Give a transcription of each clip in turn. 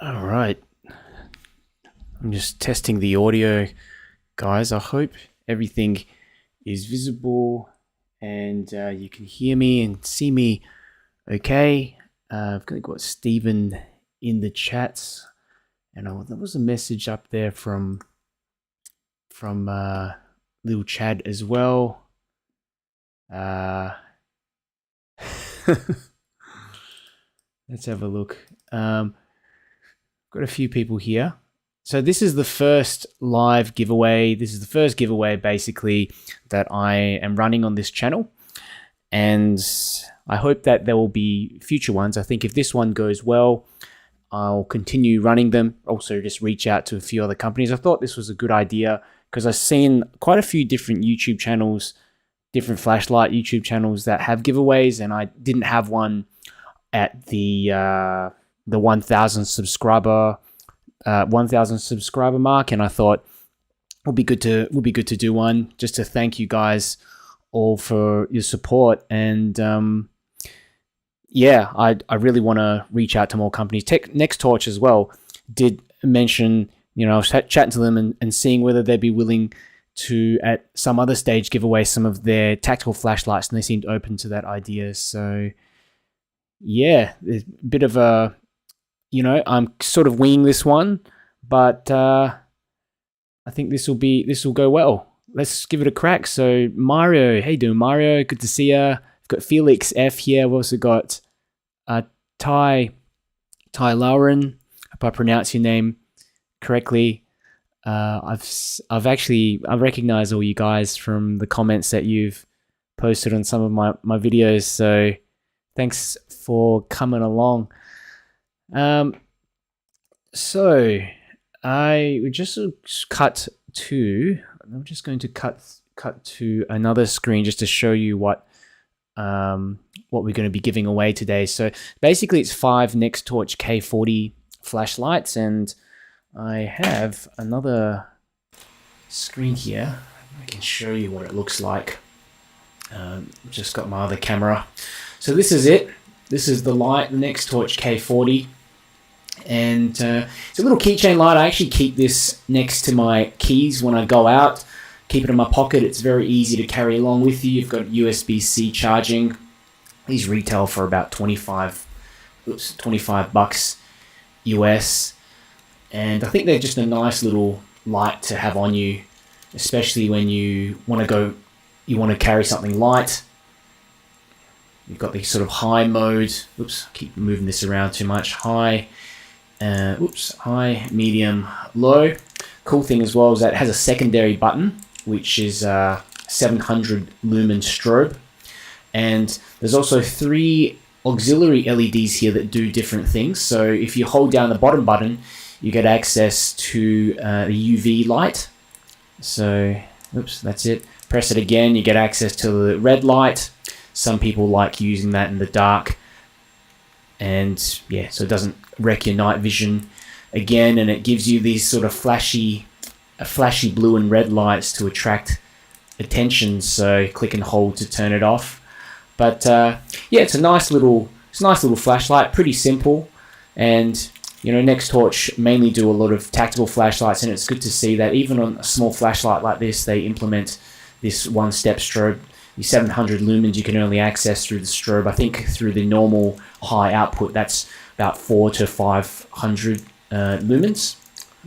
All right. I'm just testing the audio, guys. I hope everything is visible and you can hear me and see me okay. I've got Stephen in the chats, and there was a message up there from little Chad as well. Let's have a look. Got a few people here. So this is the first live giveaway. This is the first giveaway basically that I am running on this channel. And I hope that there will be future ones. I think if this one goes well, I'll continue running them. Also just reach out to a few other companies. I thought this was a good idea because I've seen quite a few different YouTube channels, different flashlight YouTube channels that have giveaways, and I didn't have one at the 1,000 subscriber mark, and I thought it would be good to do one just to thank you guys all for your support. And yeah, I really want to reach out to more companies. Nextorch as well did mention, I was chatting to them and seeing whether they'd be willing to at some other stage give away some of their tactical flashlights, and they seemed open to that idea. So yeah, there's a bit of a, I'm sort of winging this one, but I think this will go well. Let's give it a crack. So Mario, how you doing, Mario? Good to see ya. We've got Felix F here. We've also got Ty Lauren. Hope I pronounce your name correctly. I've recognized all you guys from the comments that you've posted on some of my videos. So thanks for coming along. So I would just cut to. I'm just going to cut to another screen just to show you what we're going to be giving away today. So basically, it's 5 Nextorch K40 flashlights, and I have another screen here. I can show you what it looks like. Just got my other camera. So this is it. This is the light, the Nextorch K40. And it's a little keychain light. I actually keep this next to my keys when I go out. Keep it in my pocket. It's very easy to carry along with you. You've got USB-C charging. These retail for about 25 bucks US. And I think they're just a nice little light to have on you, especially when you want to carry something light. You've got the sort of high mode. Oops, I keep moving this around too much. High, medium, low. Cool thing as well is that it has a secondary button, which is 700 lumen strobe. And there's also 3 auxiliary LEDs here that do different things. So if you hold down the bottom button, you get access to the UV light. So, oops, that's it. Press it again, you get access to the red light. Some people like using that in the dark. And yeah, so it doesn't wreck your night vision again, and it gives you these sort of flashy blue and red lights to attract attention. So click and hold to turn it off. But yeah, it's a nice little flashlight, pretty simple. And Nextorch mainly do a lot of tactical flashlights, and it's good to see that even on a small flashlight like this, they implement this one-step strobe. The 700 lumens you can only access through the strobe. I think through the normal high output, that's about 400 to 500 lumens.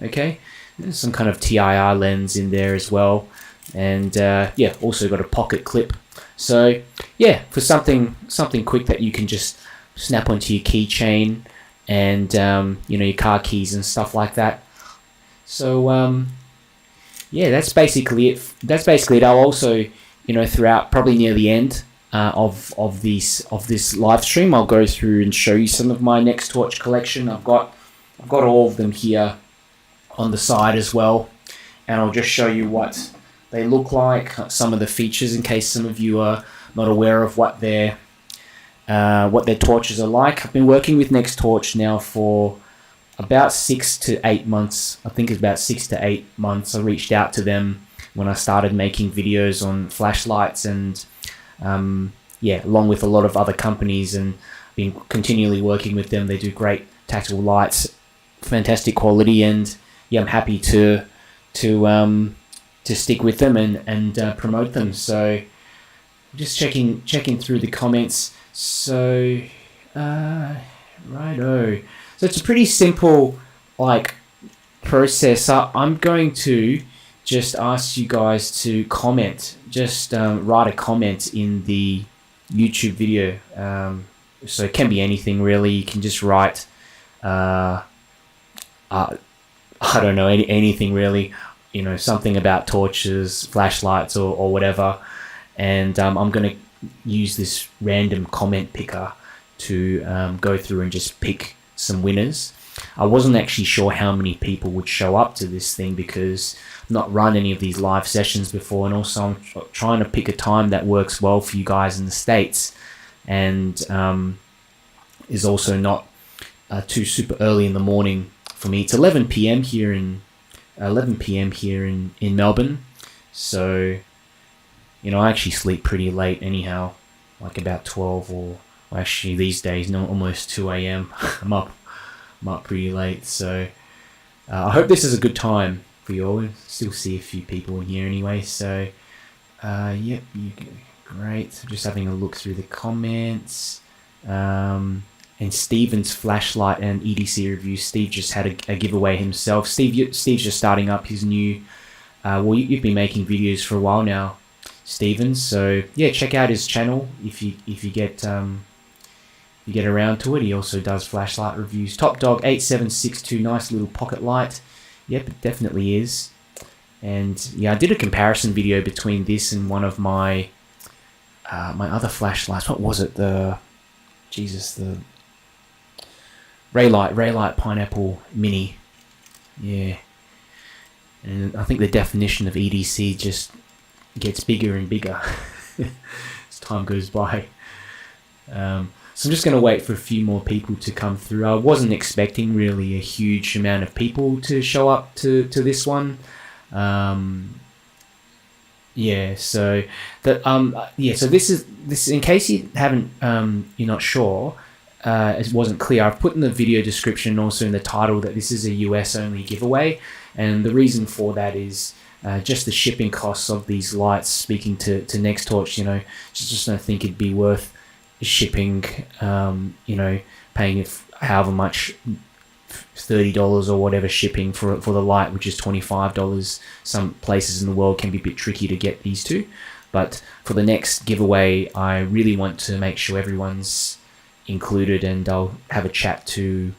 Okay, there's some kind of TIR lens in there as well, and yeah, also got a pocket clip. So yeah, for something quick that you can just snap onto your keychain and your car keys and stuff like that. So yeah, that's basically it. I'll also throughout, probably near the end of this live stream, I'll go through and show you some of my Nextorch collection. I've got all of them here on the side as well, and I'll just show you what they look like, some of the features, in case some of you are not aware of what their torches are like. I've been working with Nextorch now for about 6 to 8 months. I think it's about 6 to 8 months. I reached out to them when I started making videos on flashlights, and yeah, along with a lot of other companies, and been continually working with them. They do great tactical lights fantastic quality, and yeah, I'm happy to stick with them and promote them. So just checking through the comments. So righto. So it's a pretty simple like process. I'm going to just ask you guys to comment. Just write a comment in the YouTube video. So it can be anything really. You can just write I don't know, anything really, you know, something about torches, flashlights, or whatever. And I'm going to use this random comment picker to go through and just pick some winners. I wasn't actually sure how many people would show up to this thing because I've not run any of these live sessions before, and also I'm trying to pick a time that works well for you guys in the States, and is also not too super early in the morning for me. It's 11 p.m. here in Melbourne, so you know, I actually sleep pretty late anyhow, like about 12 or actually these days, no, almost 2 a.m. I'm up pretty late, so I hope this is a good time for you all. Still see a few people in here anyway, so yep, great. Just having a look through the comments. And Steven's flashlight and EDC review. Steve just had a giveaway himself. Steve's just starting up his new. Well, you've been making videos for a while now, Steven. So yeah, check out his channel if you get around to it. He also does flashlight reviews. Top Dog 8762, nice little pocket light. Yep, it definitely is. And yeah, I did a comparison video between this and one of my my other flashlights. What was it? The Raylight Pineapple Mini. Yeah. And I think the definition of EDC just gets bigger and bigger as time goes by. So I'm just going to wait for a few more people to come through. I wasn't expecting really a huge amount of people to show up to this one. Yeah, so that so this is in case you haven't you're not sure. It wasn't clear. I've put in the video description, also in the title, that this is a US only giveaway, and the reason for that is just the shipping costs of these lights. Speaking to Nextorch, you know, just don't think it'd be worth shipping. You know, paying however much, $30 or whatever shipping for the light, which is $25. Some places in the world can be a bit tricky to get these two, but for the next giveaway, I really want to make sure everyone's included, and I'll have a chat to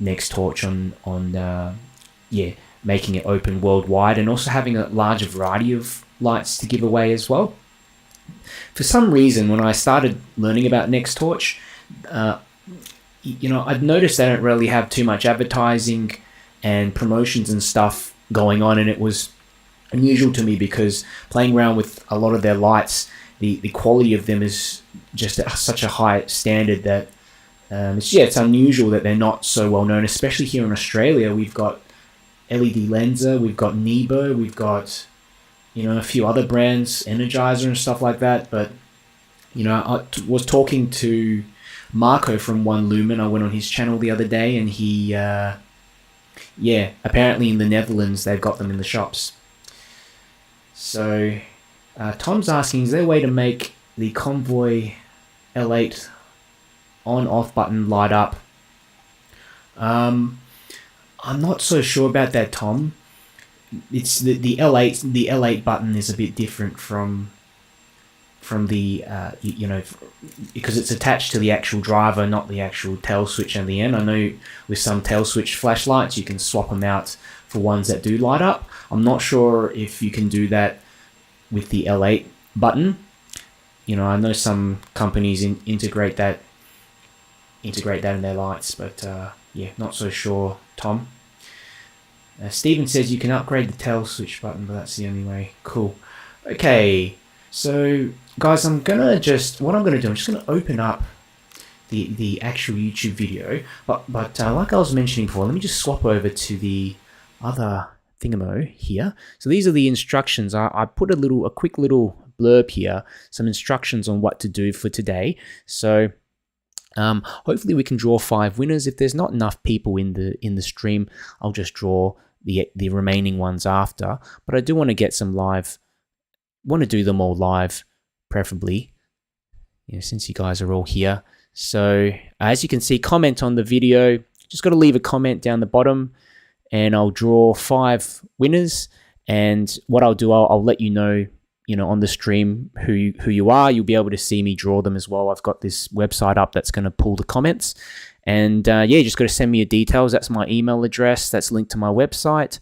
Nextorch on making it open worldwide, and also having a larger variety of lights to give away as well. For some reason, when I started learning about Nextorch, you know, I'd noticed they don't really have too much advertising and promotions and stuff going on, and it was unusual to me because playing around with a lot of their lights, the quality of them is just at such a high standard that it's unusual that they're not so well known, especially here in Australia. We've got LED Lenser, we've got Nebo, we've got, you know, a few other brands, Energizer and stuff like that. But, you know, I was talking to Marco from One Lumen. I went on his channel the other day, and he, apparently in the Netherlands they've got them in the shops. So Tom's asking, is there a way to make the Convoy L8 on-off button light up? I'm not so sure about that, Tom. It's the L8 button is a bit different from the you know, because it's attached to the actual driver, not the actual tail switch at the end. I know with some tail switch flashlights you can swap them out for ones that do light up. I'm not sure if you can do that with the L8 button. You know, I know some companies integrate that in their lights, but yeah, not so sure, Tom. Steven says you can upgrade the tail switch button, but that's the only way. Cool. Okay, so guys, I'm gonna just open up the actual YouTube video, but like I was mentioning before, let me just swap over to the other thingamo here. So these are the instructions. I put a quick little blurb here, some instructions on what to do for today. So Hopefully we can draw 5 winners. If there's not enough people in the stream, I'll just draw the remaining ones after. But I do want to get some live. Want to do them all live, preferably. Since you guys are all here. So as you can see, comment on the video. Just got to leave a comment down the bottom, and I'll draw 5 winners. And what I'll do, I'll let you know, on the stream who you are. You'll be able to see me draw them as well. I've got this website up that's going to pull the comments. And you just got to send me your details. That's my email address. That's linked to my website.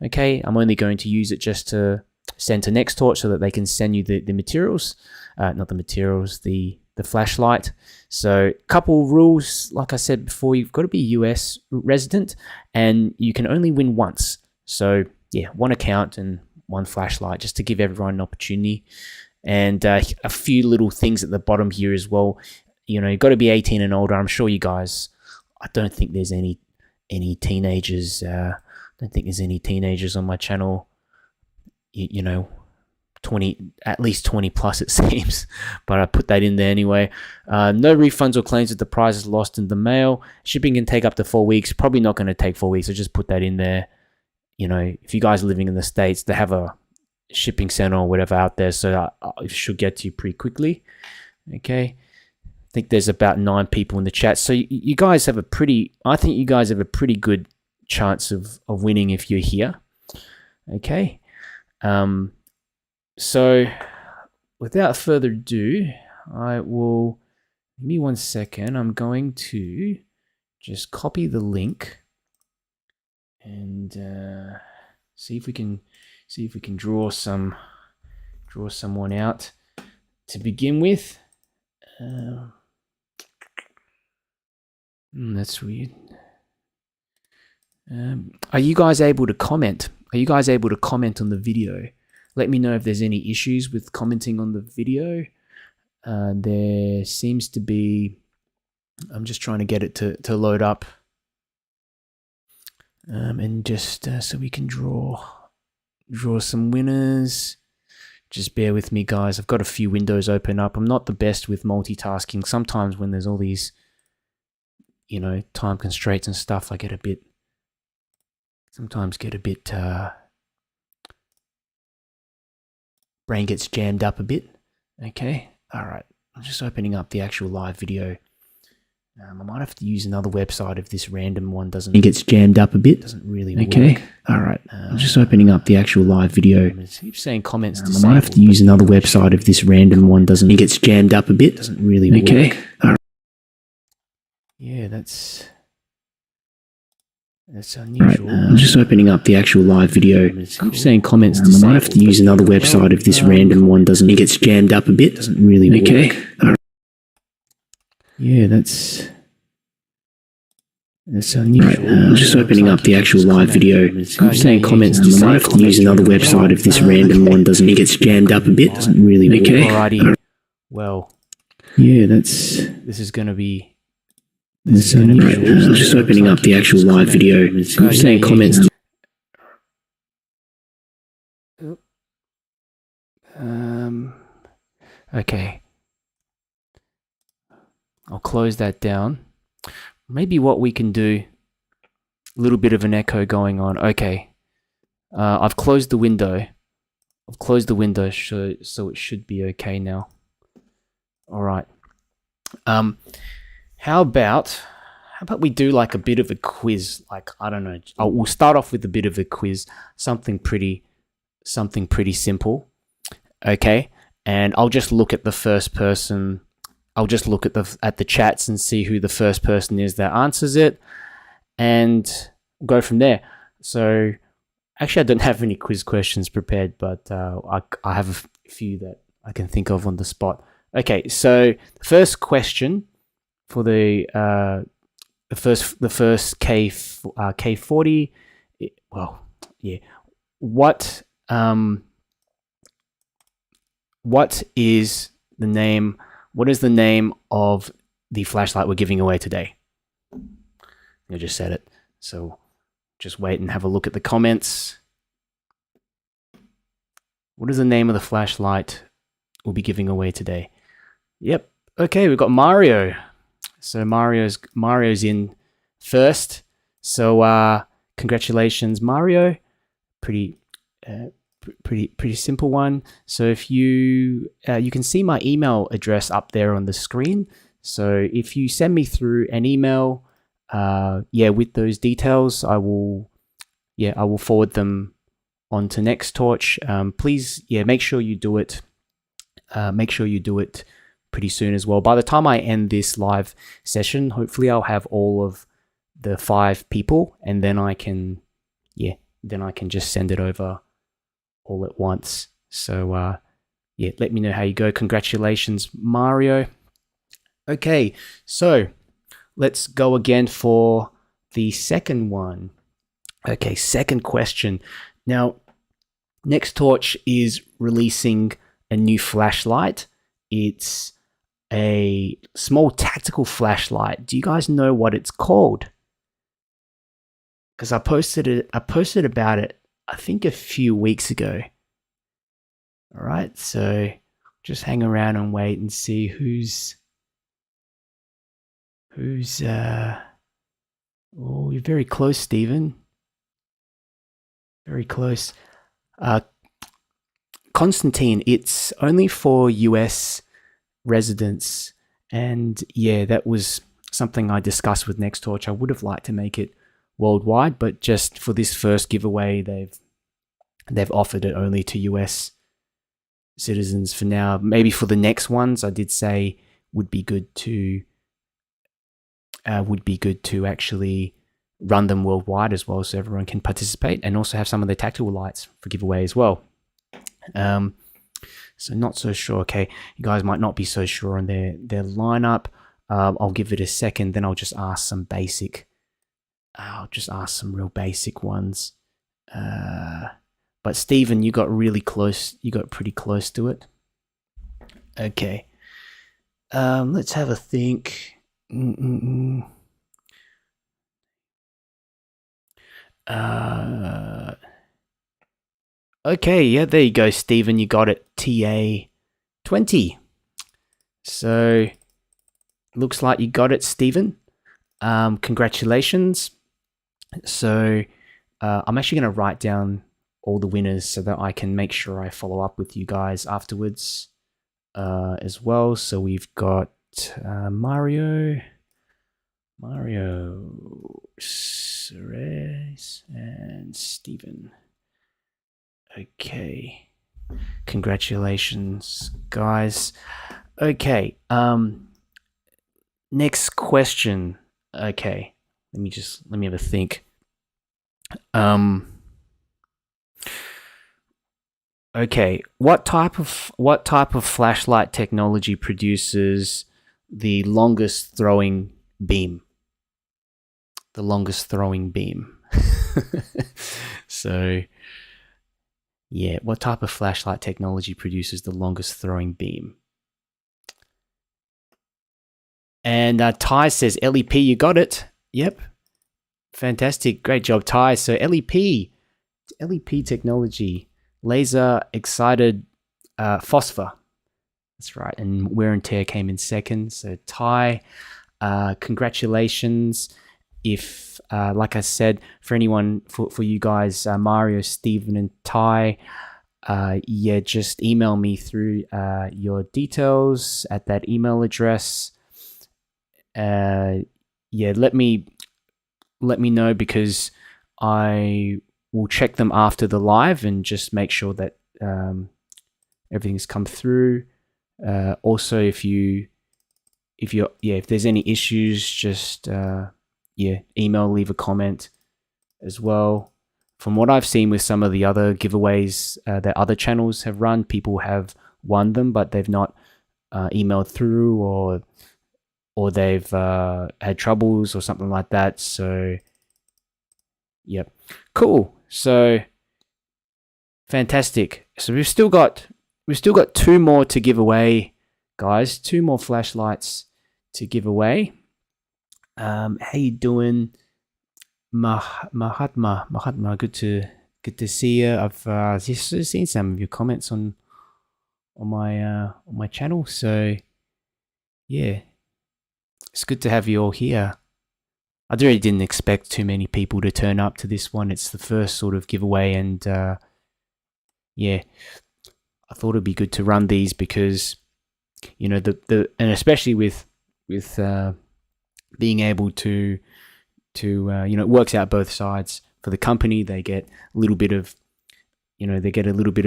Okay, I'm only going to use it just to send to Nextorch so that they can send you the materials. Not the materials, the flashlight. So a couple rules, like I said before, you've got to be US resident and you can only win once. So yeah, 1 account and 1 flashlight, just to give everyone an opportunity. And a few little things at the bottom here as well. You've got to be 18 and older. I'm sure you guys, I don't think there's any teenagers. I don't think there's any teenagers on my channel. 20, at least 20 plus it seems, but I put that in there anyway. No refunds or claims if the prize is lost in the mail. Shipping can take up to 4 weeks. Probably not going to take 4 weeks. So just put that in there. If you guys are living in the States, they have a shipping center or whatever out there, so it should get to you pretty quickly. Okay, I think there's about 9 people in the chat, so you guys have I think you guys have a pretty good chance of winning if you're here. Okay, so without further ado, give me 1 second. I'm going to just copy the link and see if we can draw someone out to begin with. That's weird. Are you guys able to comment? Are you guys able to comment on the video? Let me know if there's any issues with commenting on the video. There seems to be. I'm just trying to get it to load up. And just so we can draw some winners. Just bear with me, guys. I've got a few windows open up. I'm not the best with multitasking. Sometimes when there's all these, time constraints and stuff, I get a bit, brain gets jammed up a bit. Okay, all right. I'm just opening up the actual live video. I might have to use another website if this random one doesn't. It gets jammed up a bit. Doesn't really work. Okay. All right. I'm just opening up the actual live video. Keep saying comments. I might have to use another website if this random one doesn't. It gets jammed up a bit. Doesn't really work. Okay. All right. Yeah, that's unusual. Right. I'm just opening up the actual live video. Keep saying comments. I might have to use another website if this random one doesn't. It gets jammed up a bit. Doesn't really work. Okay. All right. Yeah, that's unusual. Right, I'm just opening up the actual live video. Keep saying comments. I might have to use another website if this random one doesn't. It gets jammed up a bit. Doesn't really work. Okay. Alrighty. Well. Yeah, this is going to be. This is unusual. Right, I'm just opening up the actual live video. Keep saying comments. Okay. I'll close that down. Maybe what we can do, a little bit of an echo going on. Okay. I've closed the window. So it should be okay now. All right. How about we do like a bit of a quiz? Like, I don't know. We'll start off with a bit of a quiz. Something pretty simple. Okay. And I'll just look at the first person. I'll just look at the chats and see who the first person is that answers it, and go from there. So, actually, I don't have any quiz questions prepared, but I have a few that I can think of on the spot. Okay, so the first question for the first K40. Well, yeah. What is the name? What is the name of the flashlight we're giving away today? I just said it. So just wait and have a look at the comments. What is the name of the flashlight we'll be giving away today? Yep. Okay, we've got Mario. So Mario's in first. So congratulations, Mario. Pretty pretty simple one. So if you can see my email address up there on the screen. So if you send me through an email, with those details, I will forward them onto Nextorch. Please, make sure you do it. Make sure you do it pretty soon as well. By the time I end this live session, hopefully I'll have all of the 5 people, and then I can just send it over all at once. So let me know how you go. Congratulations, Mario. Okay, so let's go again for the second one. Okay, second question. Now, Nextorch is releasing a new flashlight. It's a small tactical flashlight. Do you guys know what it's called? Because I posted about it, I think, a few weeks ago. All right, so just hang around and wait and see who's oh, you're very close, Stephen. Very close. Constantine, it's only for US residents, and that was something I discussed with Nextorch. I would have liked to make it worldwide, but just for this first giveaway, they've offered it only to US citizens for now. Maybe for the next ones, I did say would be good to actually run them worldwide as well, so everyone can participate, and also have some of the tactical lights for giveaway as well. So not so sure. Okay, you guys might not be so sure on their lineup. I'll give it a second, then I'll just ask some real basic ones. But Stephen, you got really close. You got pretty close to it. Okay. Let's have a think. Okay, yeah, there you go, Stephen. You got it. TA20. So, looks like you got it, Stephen. Congratulations. So, I'm actually going to write down all the winners so that I can make sure I follow up with you guys afterwards as well. So, we've got Mario, Suarez, and Stephen. Okay. Congratulations, guys. Okay. Next question. Okay. Let me have a think. Okay. What type of flashlight technology produces the longest throwing beam? The longest throwing beam. So, what type of flashlight technology produces the longest throwing beam? And Ty says LEP, you got it. Yep. Fantastic. Great job, Ty. So LEP technology, laser excited phosphor. That's right. And wear and tear came in second. So Ty, congratulations. If, like I said, for anyone, for you guys, Mario, Stephen, and Ty, just email me through your details at that email address. Let me know, because I will check them after the live and just make sure that everything's come through. Also, if there's any issues, just email, leave a comment as well. From what I've seen with some of the other giveaways that other channels have run, people have won them, but they've not emailed through, or they've had troubles or something like that. So, yep, cool. So, fantastic. So we've still got 2 more to give away, guys. 2 more flashlights to give away. How you doing, Mahatma? Good to see you. I've just seen some of your comments on my channel. So, yeah. It's good to have you all here. I really didn't expect too many people to turn up to this one. It's the first sort of giveaway, and yeah, I thought it'd be good to run these because and especially with being able to it works out both sides. For the company, they get a little bit of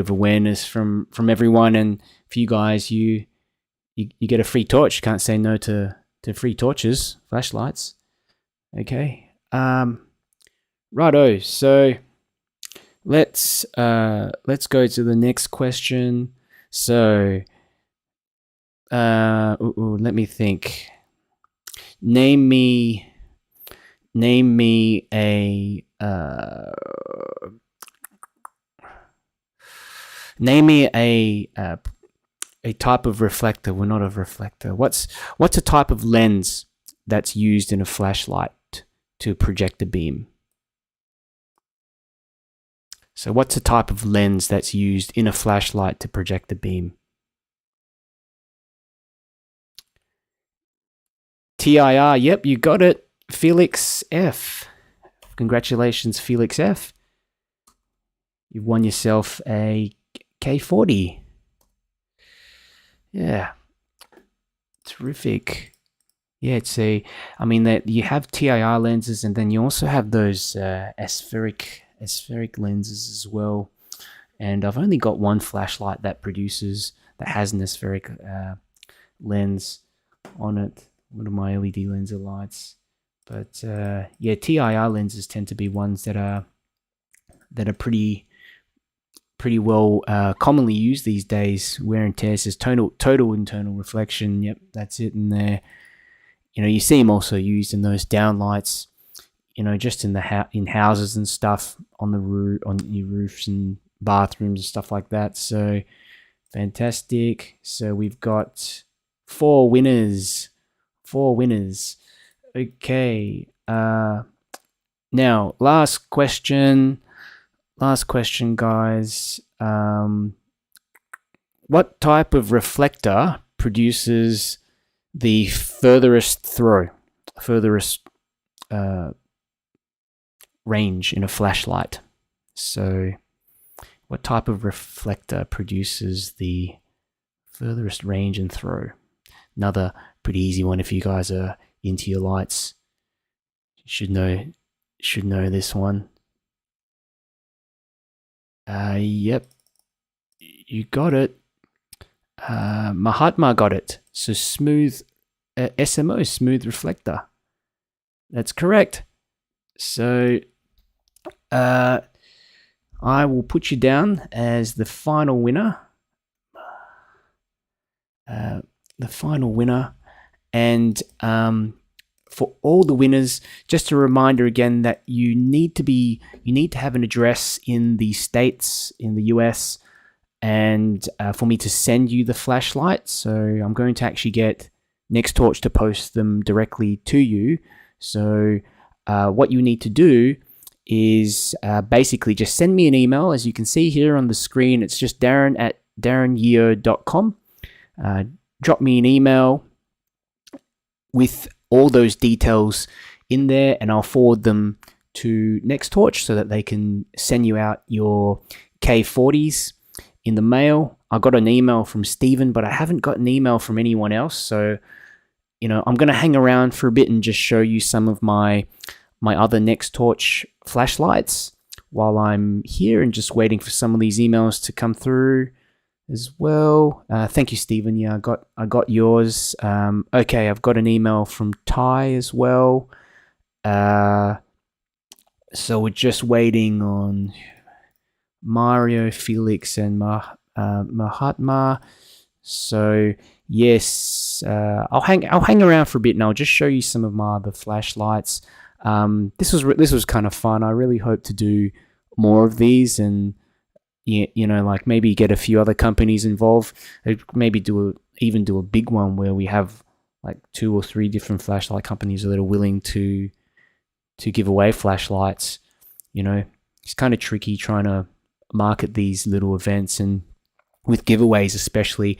awareness from everyone, and for you guys, you get a free torch. You can't say no to free torches, flashlights. Okay. Righto. So let's go to the next question. So let me think. Name me a type of reflector. Well, not a reflector. What's a type of lens that's used in a flashlight to project a beam? So what's a type of lens that's used in a flashlight to project a beam? TIR, yep, you got it. Felix F. Congratulations, Felix F. You've won yourself a K40. Yeah. Terrific. Yeah, that you have TIR lenses, and then you also have those aspheric lenses as well. And I've only got one flashlight that has an aspheric lens on it. One of my LED lenser lights. But TIR lenses tend to be ones that are pretty well commonly used these days. Wear and tear says total internal reflection. Yep, that's it in there. You see them also used in those downlights. Just in in houses and stuff, on your roofs and bathrooms and stuff like that. So fantastic. So we've got 4 winners. 4 winners. Okay. Now, last question, guys. What type of reflector produces the furthest range in a flashlight? So, what type of reflector produces the furthest range and throw? Another pretty easy one if you guys are into your lights. You should know this one. Yep, you got it. Mahatma got it. So smooth SMO, smooth reflector. That's correct. So I will put you down as the final winner. And for all the winners, just a reminder again that you need to have an address in the States, in the US, and for me to send you the flashlight. So I'm going to actually get Nextorch to post them directly to you. So what you need to do is basically just send me an email. As you can see here on the screen, it's just darren@darrenyeo.com. Drop me an email with all those details in there, and I'll forward them to Nextorch so that they can send you out your K40s in the mail. I got an email from Steven, but I haven't got an email from anyone else. So, I'm going to hang around for a bit and just show you some of my other Nextorch flashlights while I'm here and just waiting for some of these emails to come through as well. Thank you, Stephen. Yeah, I got yours. Okay, I've got an email from Ty as well. So we're just waiting on Mario, Felix, and Mahatma. So yes, I'll hang around for a bit, and I'll just show you some of my other flashlights. This was kind of fun. I really hope to do more of these, and like maybe get a few other companies involved. Maybe even do a big one where we have like 2 or 3 different flashlight companies that are willing to give away flashlights. It's kind of tricky trying to market these little events, and with giveaways especially.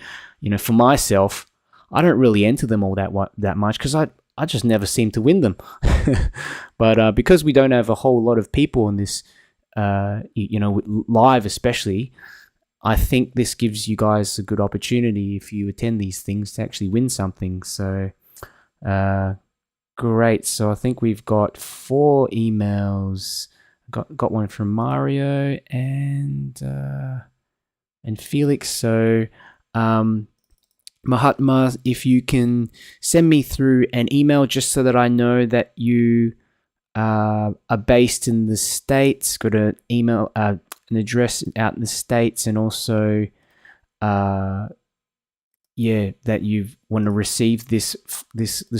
For myself, I don't really enter them all that much because I I just never seem to win them. But because we don't have a whole lot of people on this, live especially, I think this gives you guys a good opportunity if you attend these things to actually win something. So, great. So I think we've got 4 emails. Got one from Mario and Felix. So, Mahatma, if you can send me through an email just so that I know that you are based in the States, got an email, an address out in the States, and also, that you want to receive this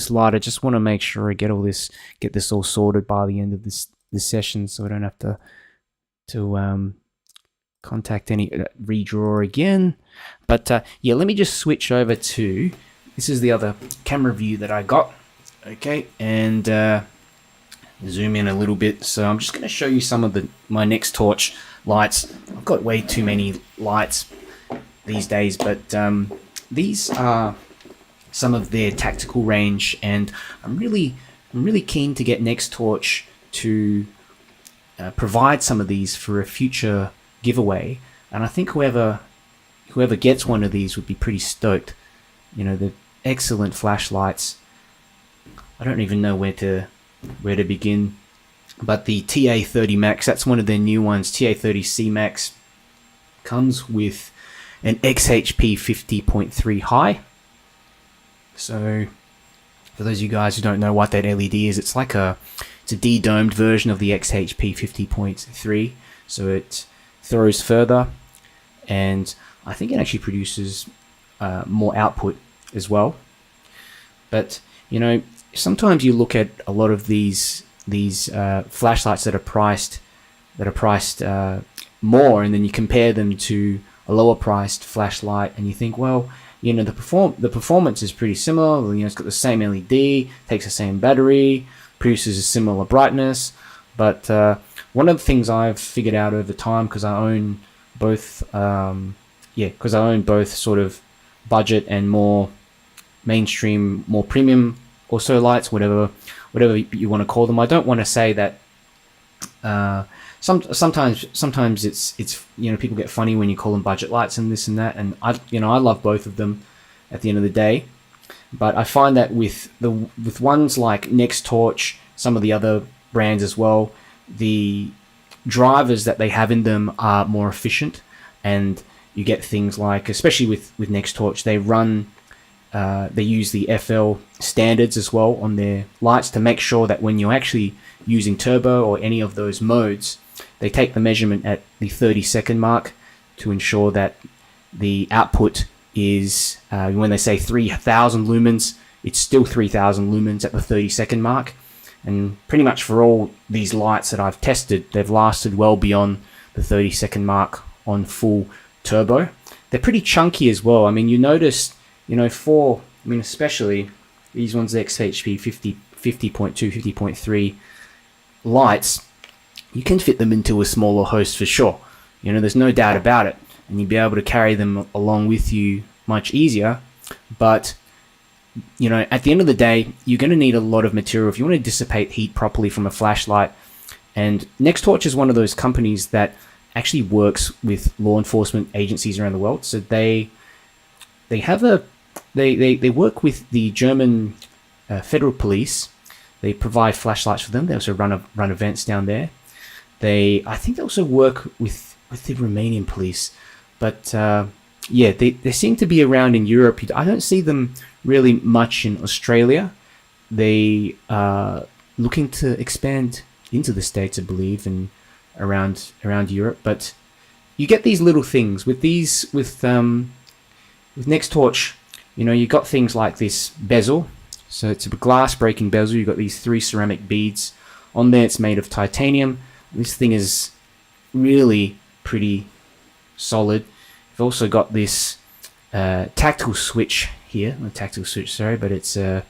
light. I just want to make sure I get this all sorted by the end of this session, so I don't have to contact any redraw again. But let me just switch over to, this is the other camera view that I got. Okay, and zoom in a little bit. So I'm just going to show you some of my Nextorch lights. I've got way too many lights these days, but these are some of their tactical range, and I'm really keen to get Nextorch to provide some of these for a future giveaway, and I think whoever gets one of these would be pretty stoked. They're excellent flashlights. I don't even know where to begin, but the TA30 Max, that's one of their new ones. TA30C Max comes with an XHP 50.3 high. So for those of you guys who don't know what that LED is, it's a de-domed version of the XHP 50.3, so it throws further, and I think it actually produces more output as well. But sometimes you look at a lot of these flashlights that are priced more, and then you compare them to a lower priced flashlight, and you think, well, the performance is pretty similar. It's got the same LED, takes the same battery, produces a similar brightness. But one of the things I've figured out over time, because I own both, sort of budget and more mainstream, more premium also lights, whatever you want to call them. I don't want to say that. Sometimes it's people get funny when you call them budget lights and this and that, and I love both of them at the end of the day. But I find that with ones like Nextorch, some of the other brands as well, the drivers that they have in them are more efficient, and you get things like, especially with Nextorch, they use the FL standards as well on their lights to make sure that when you're actually using turbo or any of those modes, they take the measurement at the 30-second mark to ensure that the output is, when they say 3000 lumens, it's still 3000 lumens at the 30-second mark. And pretty much for all these lights that I've tested, they've lasted well beyond the 30-second mark on full turbo. They're pretty chunky as well. I mean, you notice, especially these ones, the XHP 50.2, 50.3 lights, you can fit them into a smaller host for sure. There's no doubt about it. And you'll be able to carry them along with you much easier. But, at the end of the day, you're going to need a lot of material if you want to dissipate heat properly from a flashlight. And Nextorch is one of those companies that actually works with law enforcement agencies around the world. So they work with the German federal police. They provide flashlights for them. They also run events down there. I think they also work with the Romanian police. But they seem to be around in Europe. I don't see them really much in Australia. They are looking to expand into the States, I believe, and around Europe. But you get these little things with Nextorch. You got things like this bezel. So it's a glass breaking bezel. You've got these 3 ceramic beads on there. It's made of titanium. This thing is really pretty solid. You've also got this tactile switch here. Not tactile switch, sorry, but it's a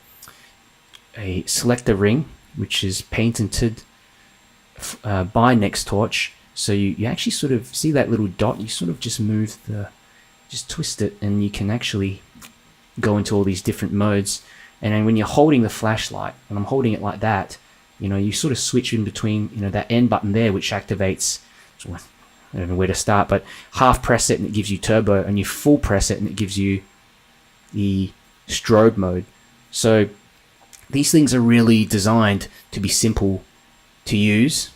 selector ring, which is patented by Nextorch. So you actually sort of see that little dot. You sort of just twist it, and you can actually go into all these different modes. And then when you're holding the flashlight, and I'm holding it like that, you sort of switch in between, that end button there, which activates, I don't know where to start, but half press it and it gives you turbo, and you full press it and it gives you the strobe mode. So these things are really designed to be simple to use,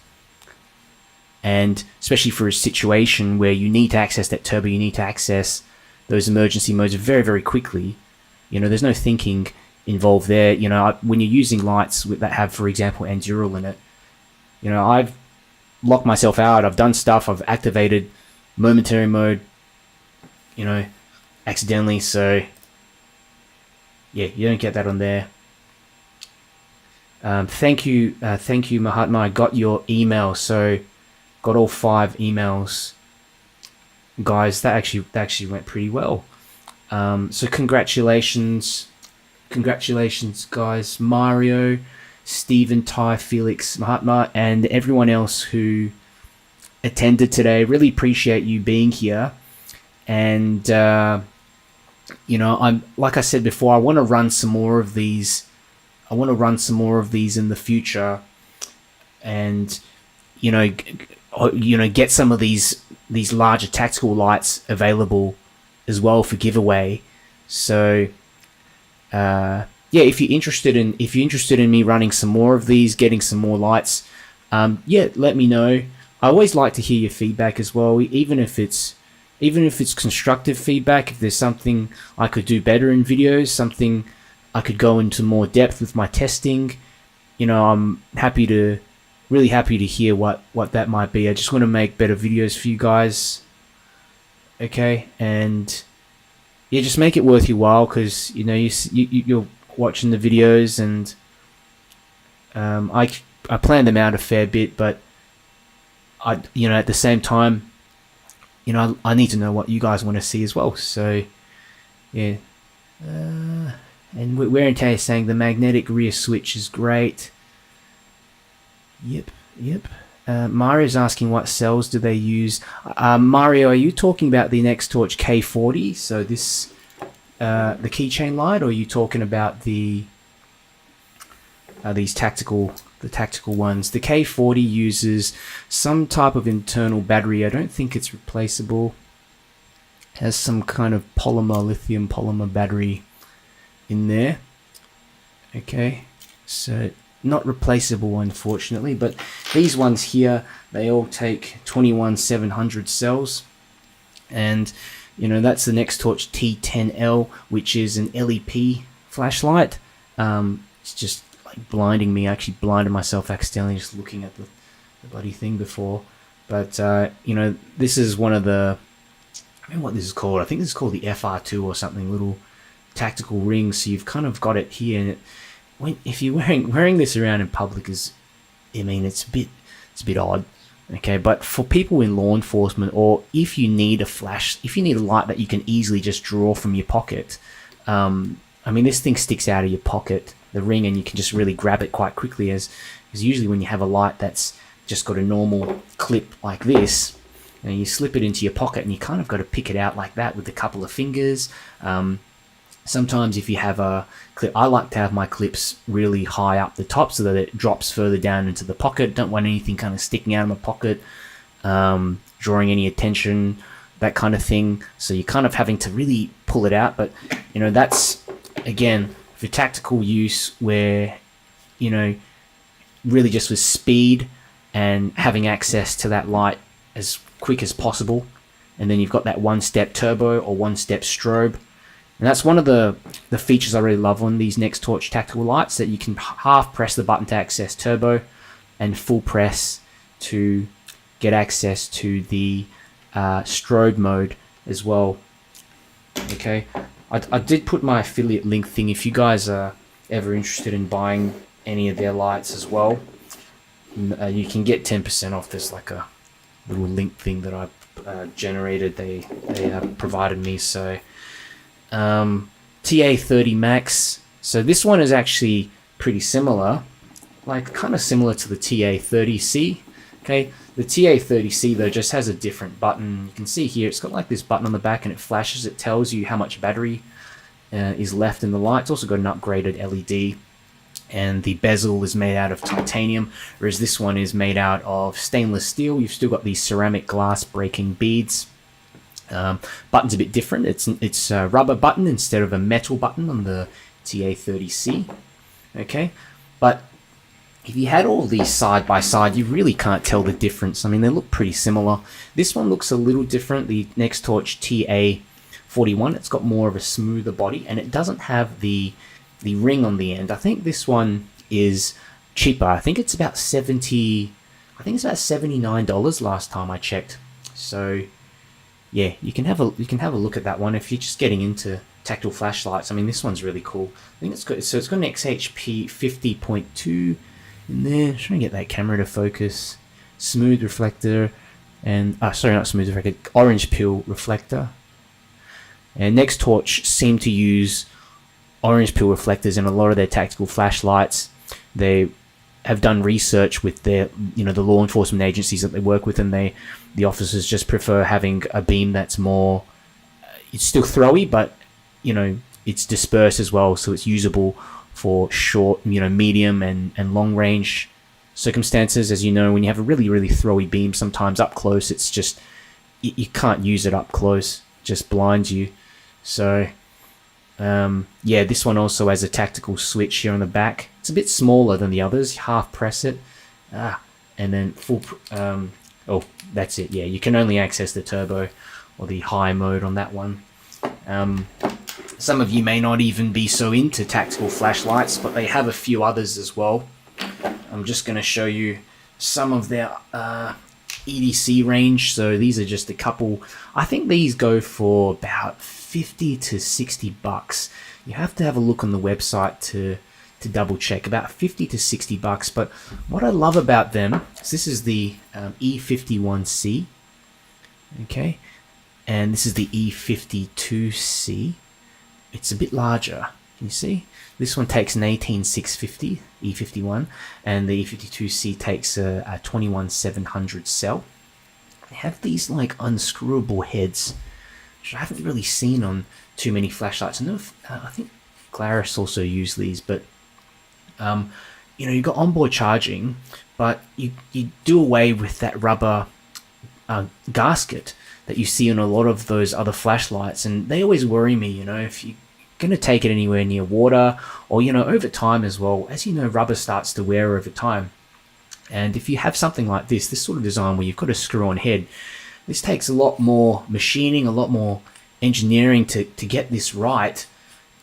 and especially for a situation where you need to access that turbo, you need to access those emergency modes very, very quickly. There's no thinking involved there. When you're using lights that have, for example, Anduril in it, I've locked myself out. I've done stuff. I've activated momentary mode, accidentally. So yeah, you don't get that on there. Thank you, Mahatma. I got your email, so got all 5 emails, guys. That actually went pretty well. So congratulations, guys. Mario, Stephen, Ty, Felix, Mahatma, and everyone else who attended today. Really appreciate you being here. And I'm, like I said before, I want to run some more of these. I want to run some more of these in the future, and get some of these larger tactical lights available as well for giveaway. So yeah, if you're interested in me running some more of these, getting some more lights, yeah, let me know. I always like to hear your feedback as well, even if it's constructive feedback. If there's something I could do better in videos, something I could go into more depth with my testing, I'm really happy to hear what that might be. I just want to make better videos for you guys. Okay, and yeah, just make it worth your while, because you're watching the videos, and I plan them out a fair bit, but at the same time, I need to know what you guys want to see as well. So yeah, and wear and tear is saying the magnetic rear switch is great. Yep. Mario's asking what cells do they use. Mario, are you talking about the Nextorch K40? So this, the keychain light, or are you talking about the tactical ones? The K40 uses some type of internal battery. I don't think it's replaceable. It has some kind of lithium polymer battery in there. Okay, so not replaceable, unfortunately, but these ones here, they all take 21700 cells, and that's the Nextorch T10L, which is an LEP flashlight. It's just like blinding me. I actually blinded myself accidentally just looking at the bloody thing before. But this is one of the, I don't know what this is called. I think this is called the FR2 or something, little tactical rings. So you've kind of got it here, and if you're wearing this around in public, it's a bit odd. Okay, but for people in law enforcement, or if you need a light that you can easily just draw from your pocket, this thing sticks out of your pocket, the ring, and you can just really grab it quite quickly, as usually when you have a light that's just got a normal clip like this, and you slip it into your pocket, and you kind of got to pick it out like that with a couple of fingers. Sometimes if you have a clip, I like to have my clips really high up the top so that it drops further down into the pocket. Don't want anything kind of sticking out of my pocket, drawing any attention, that kind of thing. So you're kind of having to really pull it out. But, that's, again, for tactical use where, really just with speed and having access to that light as quick as possible. And then you've got that one-step turbo or one-step strobe. And that's one of the features I really love on these Nextorch tactical lights, that you can half press the button to access turbo and full press to get access to the strobe mode as well. Okay, I did put my affiliate link thing if you guys are ever interested in buying any of their lights as well. You can get 10% off. There's like a little link thing that I generated. They provided me. So TA30 Max. So this one is actually pretty similar, like kind of similar to the TA30C. Okay, the TA30C though just has a different button. You can see here it's got like this button on the back, and it flashes. It tells you how much battery is left in the light. It's also got an upgraded LED, and the bezel is made out of titanium, whereas this one is made out of stainless steel. You've still got these ceramic glass breaking beads. Button's a bit different. It's a rubber button instead of a metal button on the TA30C. Okay, but if you had all these side by side, you really can't tell the difference. I mean, they look pretty similar. This one looks a little different, the Nextorch TA41. It's got more of a smoother body, and it doesn't have the ring on the end. I think this one is cheaper. I think it's about $79 last time I checked. So yeah, you can have a look at that one if you're just getting into tactile flashlights. I mean, this one's really cool. I think it's got an XHP 50.2 in there. Trying to get that camera to focus. Smooth reflector, and sorry, not smooth reflector, orange peel reflector. And Nextorch seem to use orange peel reflectors in a lot of their tactical flashlights. They have done research with their, the law enforcement agencies that they work with, and the officers just prefer having a beam that's more, it's still throwy, but it's dispersed as well, so it's usable for short, medium and long range circumstances. As you know, when you have a really, really throwy beam, sometimes up close, it's just, you can't use it up close, it just blinds you. So yeah, this one also has a tactical switch here on the back. It's a bit smaller than the others. You half press it, and then full. Oh, that's it. Yeah, you can only access the turbo or the high mode on that one. Some of you may not even be so into tactical flashlights, but they have a few others as well. I'm just going to show you some of their EDC range. So these are just a couple. I think these go for about 50 to 60 bucks. You have to have a look on the website to double check. About 50 to 60 bucks. But what I love about them is this is the E51C. Okay. And this is the E52C. It's a bit larger. Can you see? This one takes an 18650 E51, and the E52C takes a 21700 cell. They have these like unscrewable heads, which I haven't really seen on too many flashlights. I think Glarus also use these, but you've got onboard charging, but you do away with that rubber gasket that you see on a lot of those other flashlights, and they always worry me. If you're going to take it anywhere near water, or over time as well, as rubber starts to wear over time. And if you have something like this sort of design where you've got a screw-on head, this takes a lot more machining, a lot more engineering to get this right,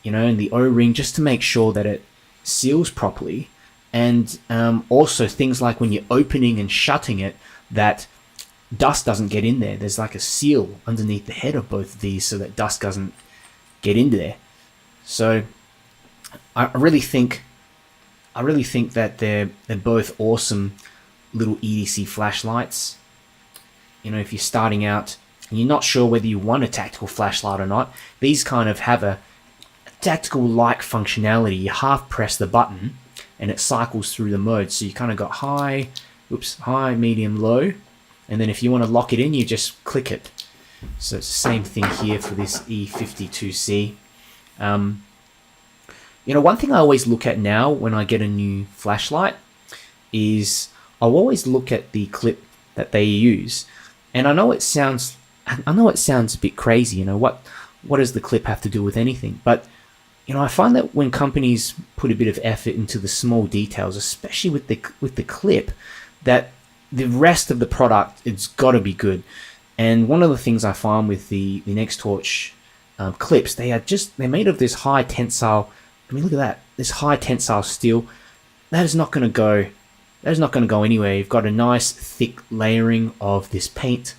in the O-ring, just to make sure that it seals properly. And also things like when you're opening and shutting it, that dust doesn't get in there. There's like a seal underneath the head of both of these so that dust doesn't get in there. So I really think that they're both awesome little EDC flashlights. If you're starting out and you're not sure whether you want a tactical flashlight or not, these kind of have a tactical-like functionality. You half press the button and it cycles through the modes. So you kind of got high, medium, low. And then if you want to lock it in, you just click it. So it's the same thing here for this E52C. One thing I always look at now when I get a new flashlight is I'll always look at the clip that they use. And I know it sounds a bit crazy. What does the clip have to do with anything? But I find that when companies put a bit of effort into the small details, especially with the clip, that the rest of the product, it's got to be good. And one of the things I find with the Nextorch clips, they're made of this high tensile. I mean, look at that. This high tensile steel. That is not going to go anywhere. You've got a nice thick layering of this paint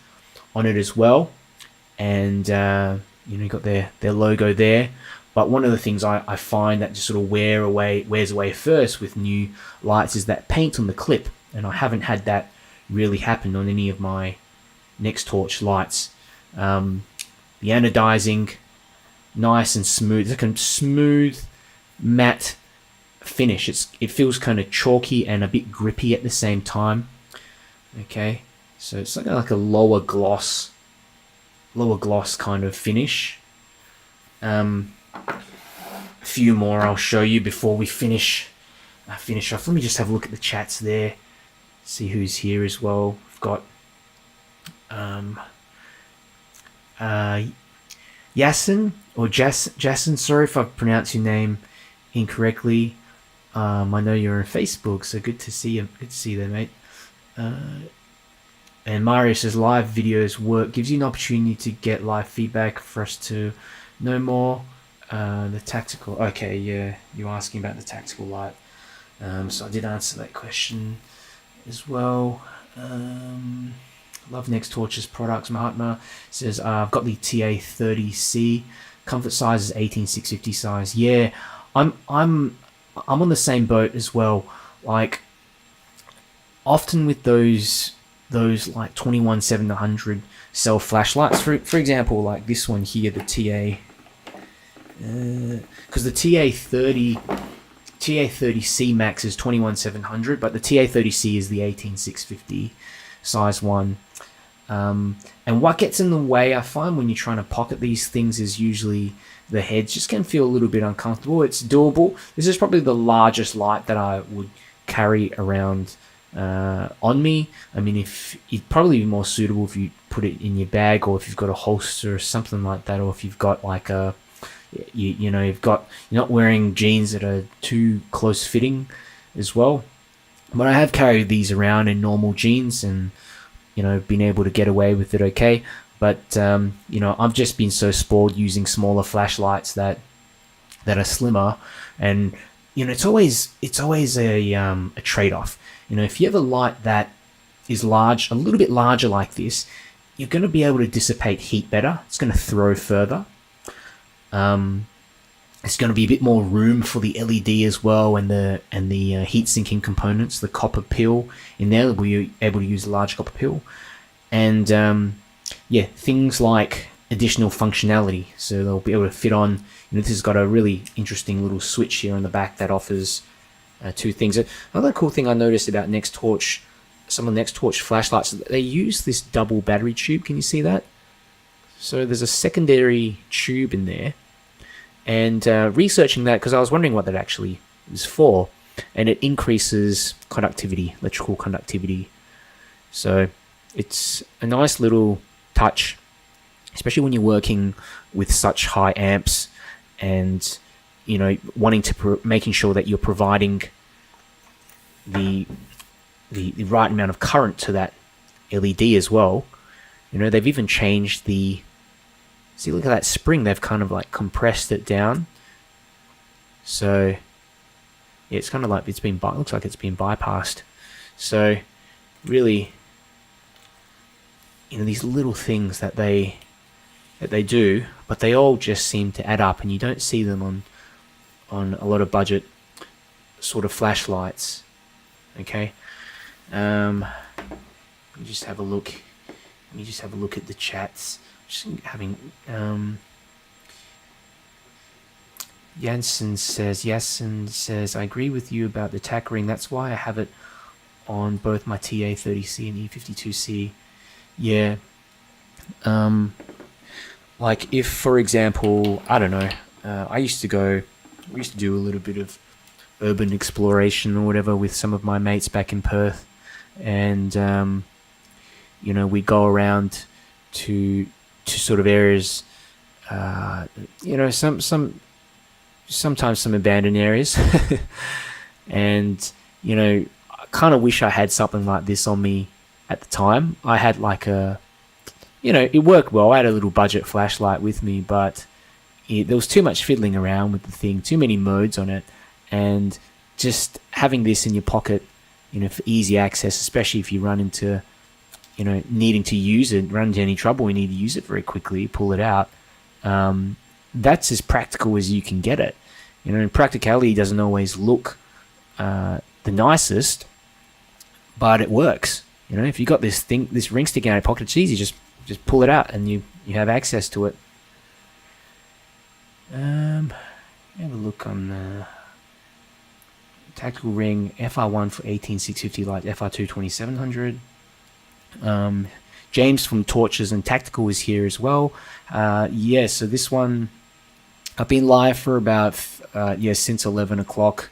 on it as well, and you've got their logo there. But one of the things I find that just sort of wears away first with new lights is that paint on the clip, and I haven't had that really happen on any of my Nextorch lights. The anodizing, nice and smooth. It's like a smooth, matte finish. It feels kind of chalky and a bit grippy at the same time. Okay, so it's like a lower gloss kind of finish. few more I'll show you before we finish off. Let me just have a look at the chats there, see who's here as well. We've got Yasin or Jason. Sorry if I've pronounced your name incorrectly. I know you're on Facebook, so good to see you. Good to see you there, mate. And Mario says live videos work, gives you an opportunity to get live feedback for us to know more. The tactical. Okay, yeah, you're asking about the tactical light. So I did answer that question as well. Love Nextorch's products. Mahatma says I've got the TA30C. Comfort size is 18650 size. Yeah, I'm on the same boat as well. Like often with those like 21-700 cell flashlights, for example, like this one here, the TA, because the TA30C max is 21-700, but the TA30C is the 18650 size one. And what gets in the way, I find, when you're trying to pocket these things is usually the heads just can feel a little bit uncomfortable. It's doable. This is probably the largest light that I would carry around on me. I mean, if it'd probably be more suitable if you put it in your bag, or if you've got a holster or something like that, or if you've got like you're not wearing jeans that are too close fitting as well. But I have carried these around in normal jeans and been able to get away with it okay. But I've just been so spoiled using smaller flashlights that are slimmer, and it's always a trade-off. If you have a light that is large, a little bit larger like this, you're going to be able to dissipate heat better. It's going to throw further. It's going to be a bit more room for the LED as well, and the heat sinking components, the copper peel in there. We're able to use a large copper peel, and things like additional functionality. So they'll be able to fit on. This has got a really interesting little switch here on the back that offers two things. Another cool thing I noticed about Nextorch, some of Nextorch flashlights, they use this double battery tube. Can you see that? So there's a secondary tube in there. And researching that, because I was wondering what that actually is for, and it increases conductivity, electrical conductivity. So it's a nice little touch, especially when you're working with such high amps, and wanting to making sure that you're providing the right amount of current to that LED as well. They've even changed the. See, look at that spring. They've kind of like compressed it down. So yeah, it's kind of like looks like it's been bypassed. So really, these little things that they do, but they all just seem to add up, and you don't see them on a lot of budget sort of flashlights. Okay. Let me just have a look. Let me just have a look at the chats. Just having Yasin says I agree with you about the tack ring. That's why I have it on both my TA30C and E52C. Yeah. Like if, for example, I don't know, we used to do a little bit of urban exploration or whatever with some of my mates back in Perth, and we go around to sort of areas, sometimes some abandoned areas, and I kind of wish I had something like this on me at the time. I had like it worked well. I had a little budget flashlight with me, but there was too much fiddling around with the thing, too many modes on it, and just having this in your pocket, for easy access, especially if you run into needing to use it, run into any trouble, we need to use it very quickly, pull it out. That's as practical as you can get it. Practicality doesn't always look the nicest, but it works. If you got this ring sticking out of your pocket, it's easy. Just pull it out and you have access to it. Have a look on the tactical ring, FR1 for 18650 light, FR2 2700. James from Torches and Tactical is here as well. So this one, I've been live for about since 11 o'clock.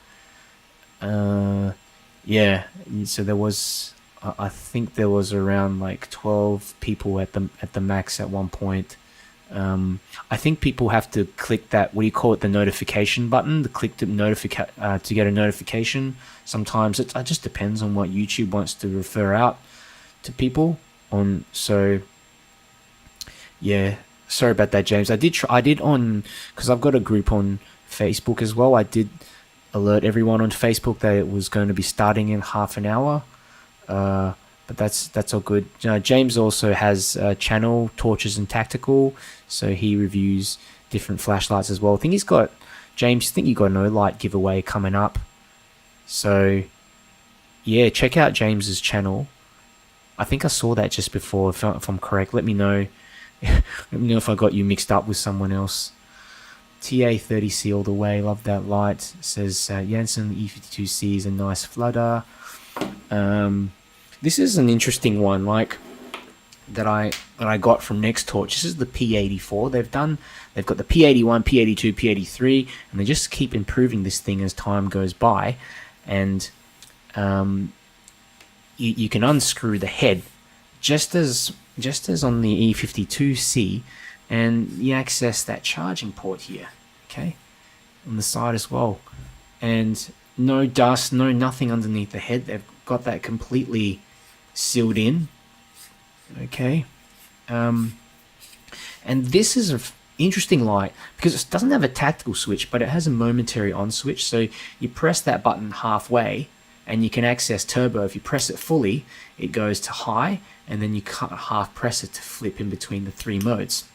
Yeah, so there was, I think there was around like 12 people at the max at one point. I think people have to click that, what do you call it, the notification button, the click to to get a notification. Sometimes it just depends on what YouTube wants to refer out to people on. So yeah, sorry about that, James. I did on, because I've got a group on Facebook as well. I did alert everyone on Facebook that it was going to be starting in half an hour. But that's all good. James also has a channel, Torches and Tactical, so he reviews different flashlights as well. I think James, I think you got an O-Light giveaway coming up. So yeah, check out James's channel. I think I saw that just before, if I'm correct. Let me know. Let me know if I got you mixed up with someone else. TA30C all the way, love that light. It says Janssen E52C is a nice fludder. This is an interesting one, like that I got from Nextorch. This is the P84. They've got the P81, P82, P83, and they just keep improving this thing as time goes by. And you can unscrew the head just as on the E52C, and you access that charging port here, okay, on the side as well. And no dust, nothing underneath the head. They've got that completely sealed in, okay. And this is an interesting light because it doesn't have a tactical switch, but it has a momentary on switch. So you press that button halfway and you can access turbo. If you press it fully, it goes to high, and then you can't half press it to flip in between the three modes.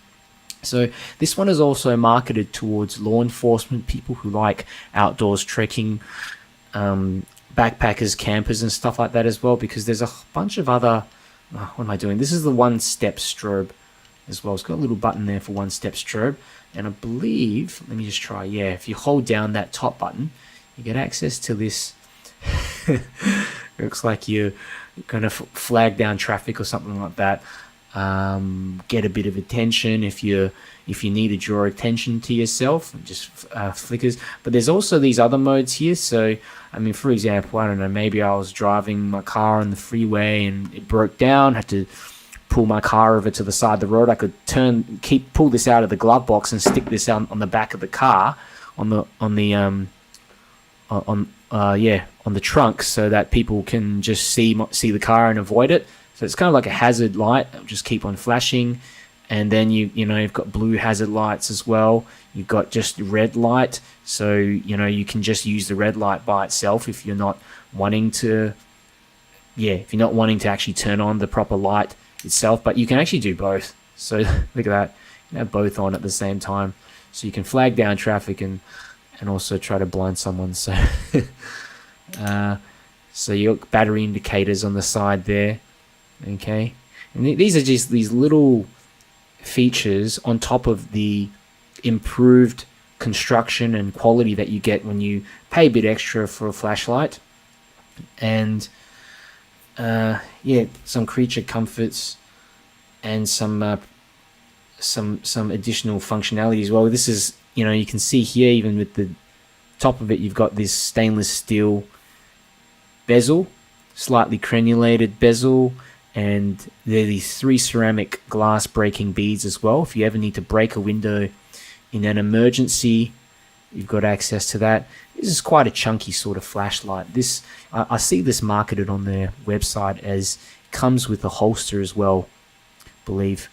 So this one is also marketed towards law enforcement, people who like outdoors trekking, backpackers, campers and stuff like that as well, because there's a bunch of other, what am I doing? This is the one-step strobe as well. It's got a little button there for one-step strobe, and I believe, let me just try, yeah, if you hold down that top button, you get access to this. It looks like you're gonna flag down traffic or something like that. Get a bit of attention if you need to draw attention to yourself, just flickers. But there's also these other modes here. So I mean, for example, I don't know, maybe I was driving my car on the freeway and it broke down, had to pull my car over to the side of the road. I could pull this out of the glove box and stick this out on the back of the car, on the trunk, so that people can just see the car and avoid it. So it's kind of like a hazard light. It'll just keep on flashing. And then you've got blue hazard lights as well. You've got just red light. So, you can just use the red light by itself if you're not wanting to actually turn on the proper light itself. But you can actually do both. So look at that. You can have both on at the same time. So you can flag down traffic and also try to blind someone. So so you got battery indicators on the side there. Okay, and these are just these little features on top of the improved construction and quality that you get when you pay a bit extra for a flashlight. And some creature comforts and some additional functionality as well. This is, you can see here, even with the top of it, you've got this stainless steel bezel, slightly crenulated bezel. And there are these 3 ceramic glass breaking beads as well. If you ever need to break a window in an emergency, you've got access to that. This is quite a chunky sort of flashlight. I see this marketed on their website as comes with a holster as well, I believe.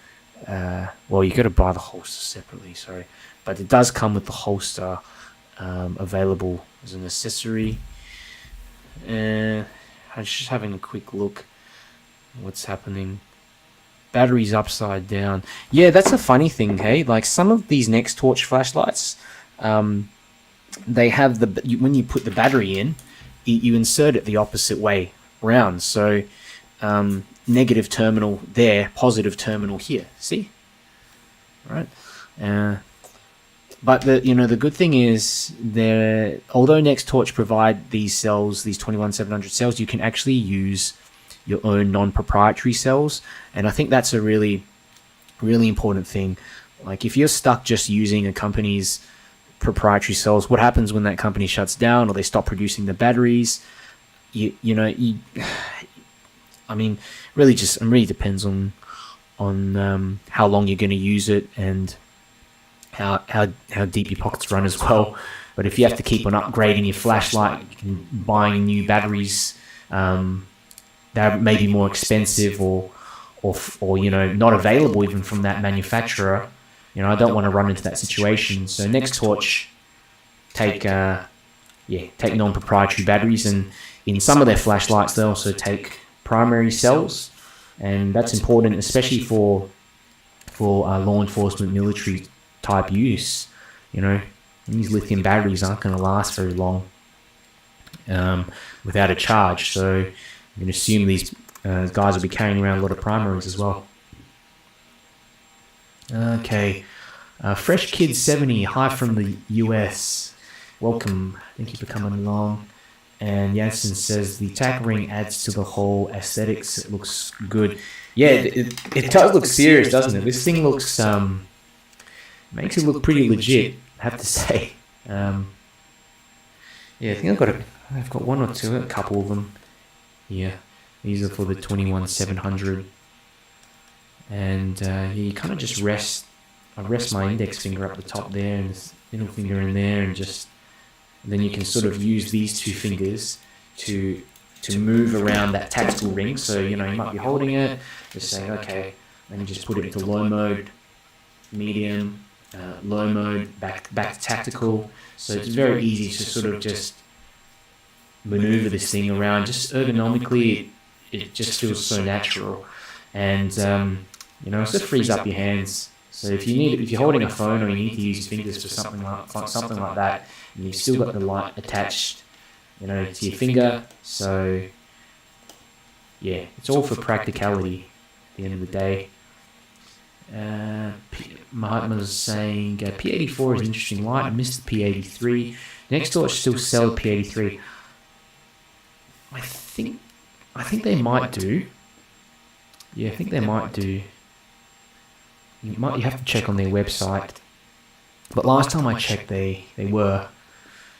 Well, you got to buy the holster separately, sorry. But it does come with the holster available as an accessory. I'm just having a quick look. What's happening? Battery's upside down. Yeah, that's a funny thing, hey? Like some of these Nextorch flashlights, they have when you put the battery in, you insert it the opposite way round. So negative terminal there, positive terminal here. See? Right? But the good thing is, although Nextorch provide these cells, these 21700 cells, you can actually use your own non-proprietary cells, and I think that's a really, really important thing. Like if you're stuck just using a company's proprietary cells. What happens when that company shuts down or they stop producing the batteries? Really depends on how long you're going to use it and how deep your pockets run as well. But if you have to keep on upgrading your flashlight and buying new batteries, that may be more expensive or not available even from that manufacturer. I don't want to run into that situation. So Nextorch take non-proprietary batteries, and in some of their flashlights they also take primary cells, and that's important, especially for law enforcement, military type use. These lithium batteries aren't going to last very long without a charge. So you can assume these guys will be carrying around a lot of primaries as well. Okay, Fresh Kid 70, hi from the US. Welcome, thank you for coming along. And Jansen says the tack ring adds to the whole aesthetics. It looks good. Yeah, it does look serious, doesn't it? This thing looks makes it look pretty legit, I have to say. I think I've got one or two, a couple of them. Yeah, these are for the 21700. And you kind of just I rest my index finger up the top there and this middle finger in there, and then you can sort of use these two fingers to move around that tactical ring. So you might be holding it, just saying, okay, let me just put it into low mode, medium, low mode, back to tactical. So it's very easy to sort of just maneuver this thing around. Just ergonomically, it just feels so natural, and it just frees up your hands. So if you're holding a phone or you need to use your fingers for something like that, and you've still got the light attached, to your finger. So yeah, it's all for practicality at the end of the day. Mahatma is saying P84 is an interesting light. I missed the P83. Nextorch still sell the P83. I think they might do. Yeah, I think they might do. You have to check on their website. But last time I checked, they were.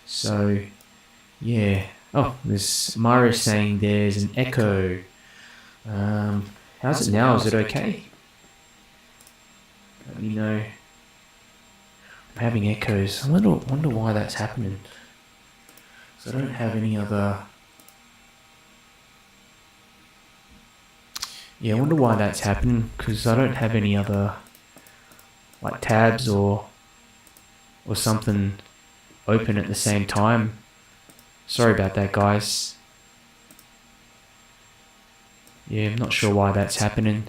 So yeah. Oh, there's Mario saying there's an echo. How's it now? Is it okay? Let me know. I'm having echoes. I wonder why that's happening. So I don't have any other. Yeah, I wonder why that's happening, because I don't have any other like tabs or something open at the same time. Sorry about that, guys. Yeah, I'm not sure why that's happening.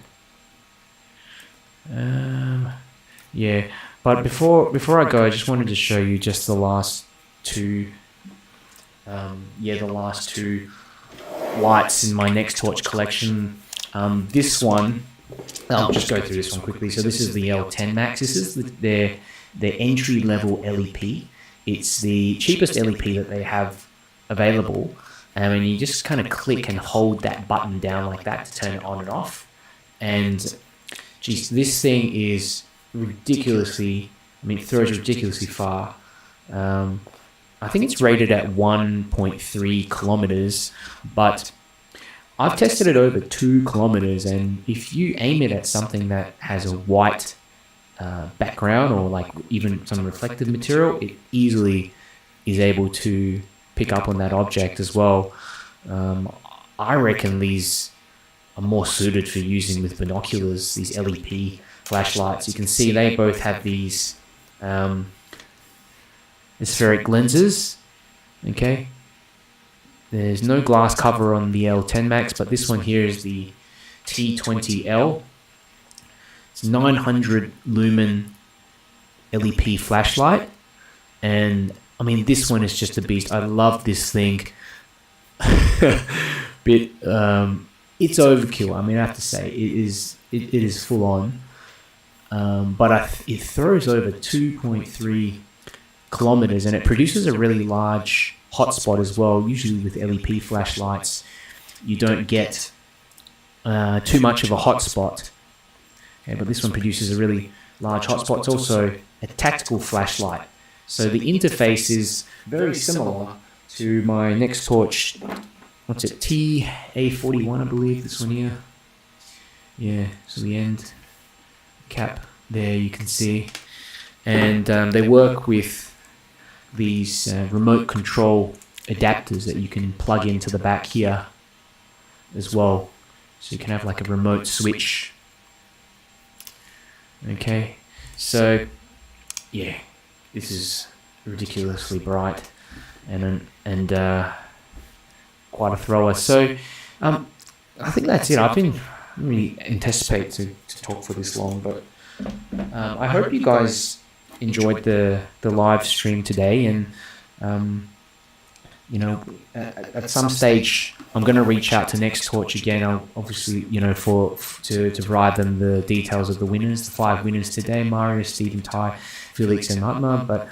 Yeah, but before I go, I just wanted to show you just the last two. The last two lights in my Nextorch collection. This one, I'll just go through this one quickly. So this is the L10 Max. This is their entry level LEP. It's the cheapest LEP that they have available. And you just kind of click and hold that button down like that to turn it on and off. And geez, this thing is ridiculously, it throws ridiculously far. I think it's rated at 1.3 kilometers, but I've tested it over 2 kilometers, and if you aim it at something that has a white background or like even some reflective material, it easily is able to pick up on that object as well. I reckon these are more suited for using with binoculars, these LEP flashlights. You can see they both have these spheric lenses. Okay. There's no glass cover on the L10 Max, but this one here is the T20L. It's 900 lumen LEP flashlight, and this one is just a beast. I love this thing. But it's overkill. I have to say it is full on. But it throws over 2.3 kilometers, and it produces a really large hotspot as well. Usually with LEP flashlights, you don't get too much of a hotspot. Okay, but this one produces a really large hotspot. It's also a tactical flashlight, So the interface is very similar to my Nextorch, what's it, TA41 I believe, this one here. Yeah, so the end cap there you can see. And they work with these remote control adapters that you can plug into the back here as well. So you can have like a remote switch. Okay, so yeah, this is ridiculously bright and quite a thrower. So I think that's it. I didn't really anticipate to talk for this long, but I hope you guys enjoyed the live stream today, and you know, at some stage I'm going to reach out to Nextorch again. I'll obviously, you know, to provide them the details of the winners, the 5 winners today: Mario, Stephen, Ty, Felix, and Mahatma. But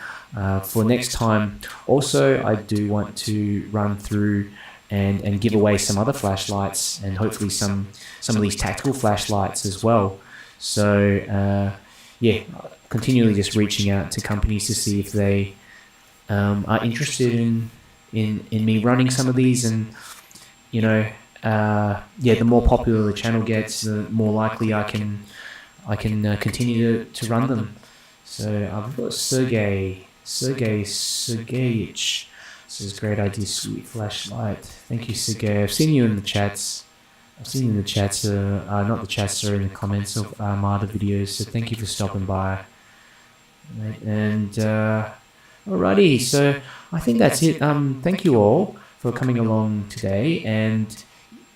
for next time, also I do want to run through and give away some other flashlights, and hopefully some of these tactical flashlights as well. So yeah, continually just reaching out to companies to see if they are interested in me running some of these. And you know, yeah, the more popular the channel gets, the more likely I can continue to run them. So I've got Sergeyich says, great idea, sweet flashlight. Thank you, Sergey. I've seen you in the chats. Not the chats, sorry, in the comments of my other videos. So thank you for stopping by. And alrighty, so I think that's it. Thank you all for coming along today. And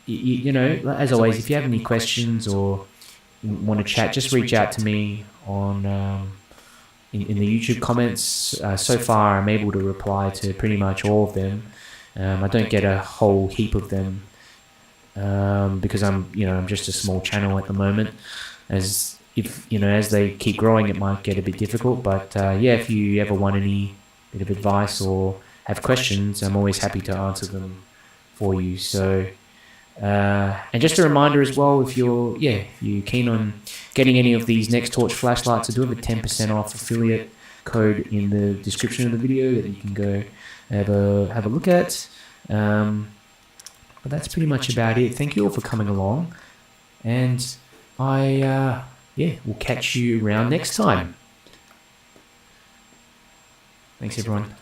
you know, as always, if you have any questions or want to chat, just reach out to me on in the YouTube comments. So far, I'm able to reply to pretty much all of them. I don't get a whole heap of them because I'm just a small channel at the moment. As they keep growing, it might get a bit difficult. But yeah, if you ever want any bit of advice or have questions, I'm always happy to answer them for you. So. And just a reminder as well, if you're keen on getting any of these Nextorch flashlights, I do have a 10% off affiliate code in the description of the video that you can go have a look at. But that's pretty much about it. Thank you all for coming along, and I will catch you around next time. Thanks everyone.